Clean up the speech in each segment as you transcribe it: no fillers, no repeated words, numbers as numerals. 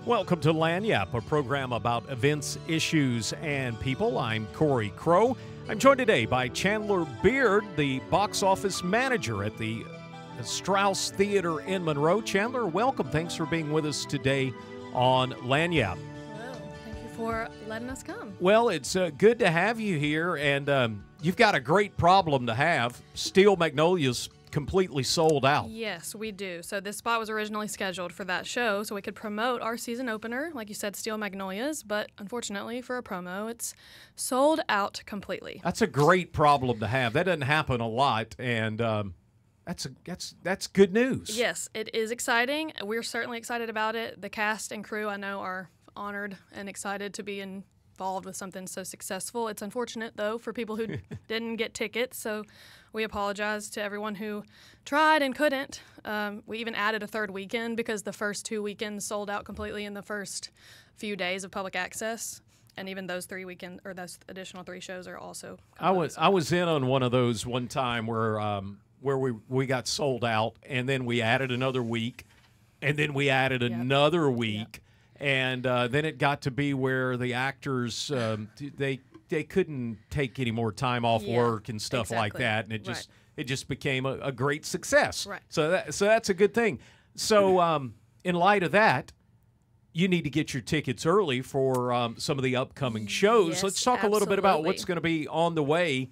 Welcome to Lagniappe, a program about events, issues, and people. I'm Cory Crowe. I'm joined today by Chandler Beard, the box office manager at the Strauss Theatre in Monroe. Chandler, welcome. Thanks for being with us today on Lagniappe. Hello. Thank you for letting us come. Well, it's good to have you here, and you've got a great problem to have. Steel Magnolias completely sold out. Yes, we do. So this spot was originally scheduled for that show so we could promote our season opener, like you said, Steel Magnolias, but unfortunately for a promo, it's sold out completely. That's a great problem to have. That doesn't happen a lot, and that's good news. Yes, it is exciting. We're certainly excited about it. The cast and crew, I know, are honored and excited to be involved with something so successful. It's unfortunate, though, for people who didn't get tickets, so we apologize to everyone who tried and couldn't. We even added a third weekend because the first two weekends sold out completely in the first few days of public access. And even those those additional three shows are also. I was in on one of those one time where we got sold out, and then we added another week, and then we added another week, and then it got to be where the actors they couldn't take any more time off work and stuff like that, and it just became a great success. Right. So that's a good thing. So in light of that, you need to get your tickets early for some of the upcoming shows. Yes, Let's talk a little bit about what's going to be on the way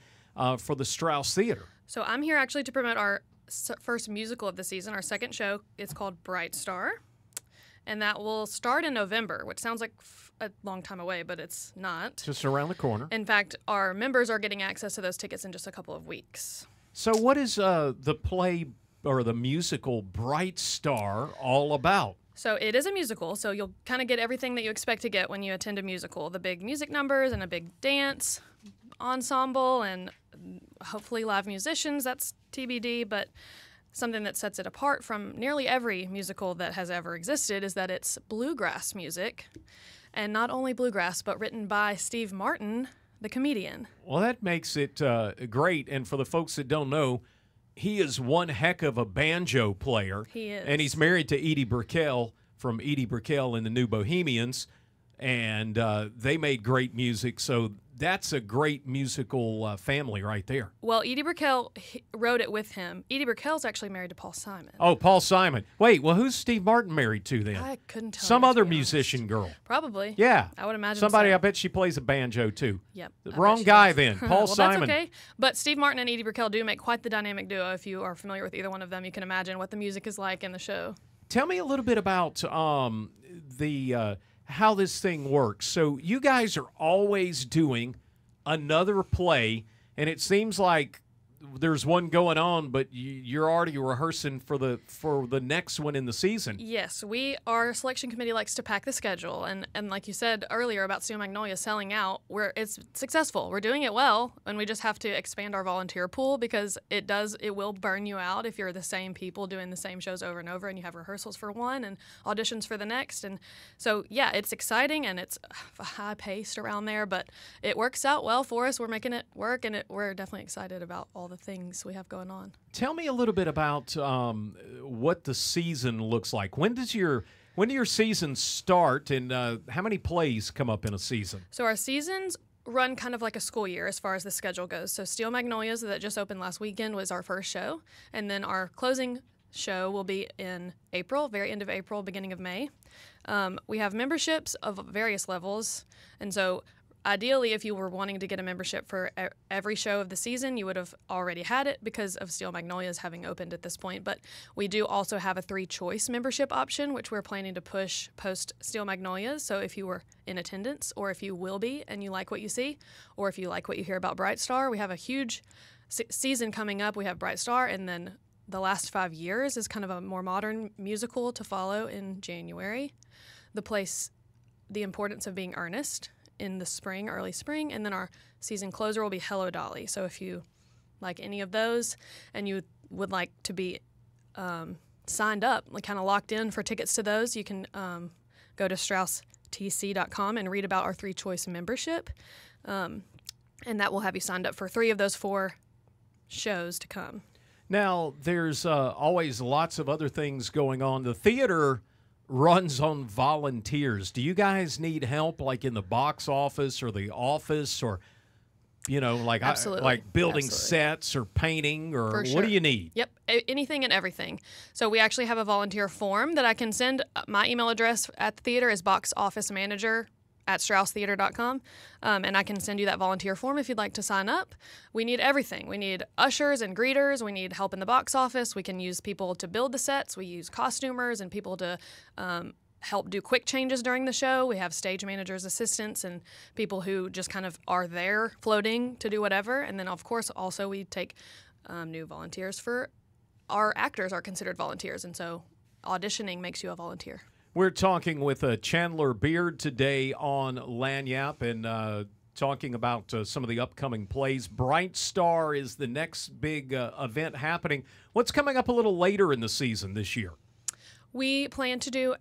for the Strauss Theatre. So I'm here actually to promote our first musical of the season, our second show. It's called Bright Star, and that will start in November, which sounds like a long time away, but it's not. Just around the corner. In fact, our members are getting access to those tickets in just a couple of weeks. So what is the play or the musical Bright Star all about? So it is a musical, so you'll kind of get everything that you expect to get when you attend a musical. The big music numbers and a big dance ensemble and hopefully live musicians. That's TBD, but something that sets it apart from nearly every musical that has ever existed is that it's bluegrass music. And not only bluegrass, but written by Steve Martin, the comedian. Well, that makes it great. And for the folks that don't know, he is one heck of a banjo player. He is. And he's married to Edie Brickell from Edie Brickell and the New Bohemians. And they made great music. So that's a great musical family right there. Well, Edie Brickell wrote it with him. Edie Brickell's actually married to Paul Simon. Oh, Paul Simon. Wait, well, who's Steve Martin married to then? I couldn't tell. Some you, other to be musician honest. girl. Probably. Yeah. I would imagine Somebody, so. I bet she plays a banjo too. Yep. Wrong guy then. Paul well, Simon. That's okay. But Steve Martin and Edie Brickell do make quite the dynamic duo. If you are familiar with either one of them, you can imagine what the music is like in the show. Tell me a little bit about how this thing works. So you guys are always doing another play, and it seems like there's one going on, but you're already rehearsing for the next one in the season. Yes, our selection committee likes to pack the schedule, and like you said earlier about Steel Magnolia selling out, it's successful. We're doing it well, and we just have to expand our volunteer pool because it will burn you out if you're the same people doing the same shows over and over, and you have rehearsals for one and auditions for the next. And so yeah, it's exciting and it's high paced around there, but it works out well for us. We're making it work, and we're definitely excited about all the things we have going on. Tell me a little bit about what the season looks like. When do your seasons start, and how many plays come up in a season? So our seasons run kind of like a school year as far as the schedule goes. So Steel Magnolias that just opened last weekend was our first show, and then our closing show will be in April, very end of April, beginning of May. We have memberships of various levels, and so ideally, if you were wanting to get a membership for every show of the season, you would have already had it because of Steel Magnolias having opened at this point. But we do also have a 3-choice membership option, which we're planning to push post Steel Magnolias. So if you were in attendance, or if you will be and you like what you see, or if you like what you hear about Bright Star, we have a huge season coming up. We have Bright Star, and then the last 5 years is kind of a more modern musical to follow in January. The importance of being earnest in the spring, early spring, and then our season closer will be Hello Dolly. So if you like any of those and you would like to be signed up, like kind of locked in for tickets to those, you can go to StraussTC.com and read about our 3-choice membership, and that will have you signed up for 3 of those 4 shows to come. Now, there's always lots of other things going on. The theater runs on volunteers. Do you guys need help, like in the box office or the office, or like building sets or painting, or what do you need? Yep, anything and everything. So we actually have a volunteer form that I can send. My email address at the theater is boxofficemanager@straustheater.com, and I can send you that volunteer form if you'd like to sign up. We need everything. We need ushers and greeters. We need help in the box office. We can use people to build the sets. We use costumers and people to help do quick changes during the show. We have stage managers, assistants, and people who just kind of are there floating to do whatever. And then, of course, also we take new volunteers for our actors are considered volunteers, and so auditioning makes you a volunteer. We're talking with Chandler Beard today on Lagniappe and talking about some of the upcoming plays. Bright Star is the next big event happening. What's coming up a little later in the season this year? We plan to do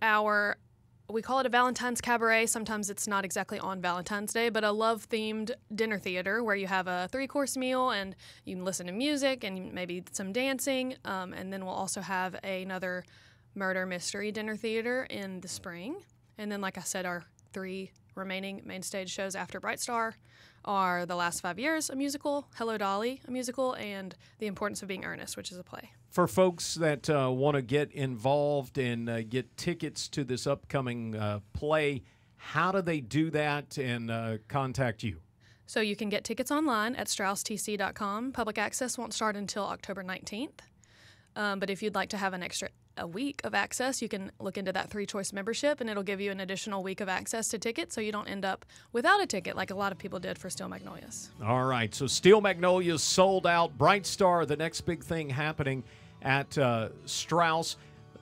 we call it a Valentine's Cabaret. Sometimes it's not exactly on Valentine's Day, but a love-themed dinner theater where you have a 3-course meal and you can listen to music and maybe some dancing. And then we'll also have another murder mystery dinner theater in the spring. And then, like I said, our 3 remaining main stage shows after Bright Star are The Last 5 Years, a musical, Hello Dolly, a musical, and The Importance of Being Earnest, which is a play. For folks that want to get involved and get tickets to this upcoming play, how do they do that and contact you? So you can get tickets online at straustc.com. Public access won't start until October 19th. But if you'd like to have a week of access, you can look into that 3-choice membership, and it'll give you an additional week of access to tickets so you don't end up without a ticket like a lot of people did for Steel Magnolias. All right, so Steel Magnolias sold out. Bright Star, the next big thing happening at Straus.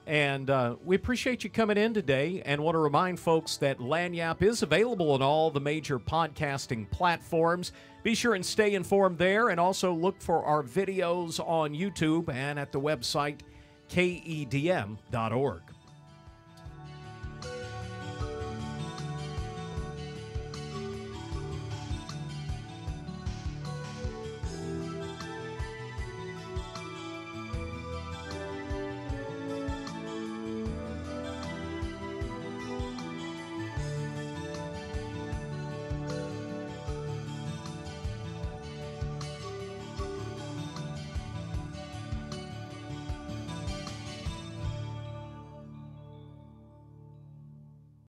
And we appreciate you coming in today and want to remind folks that Lagniappe is available on all the major podcasting platforms. Be sure and stay informed there, and also look for our videos on YouTube and at the website KEDM.org.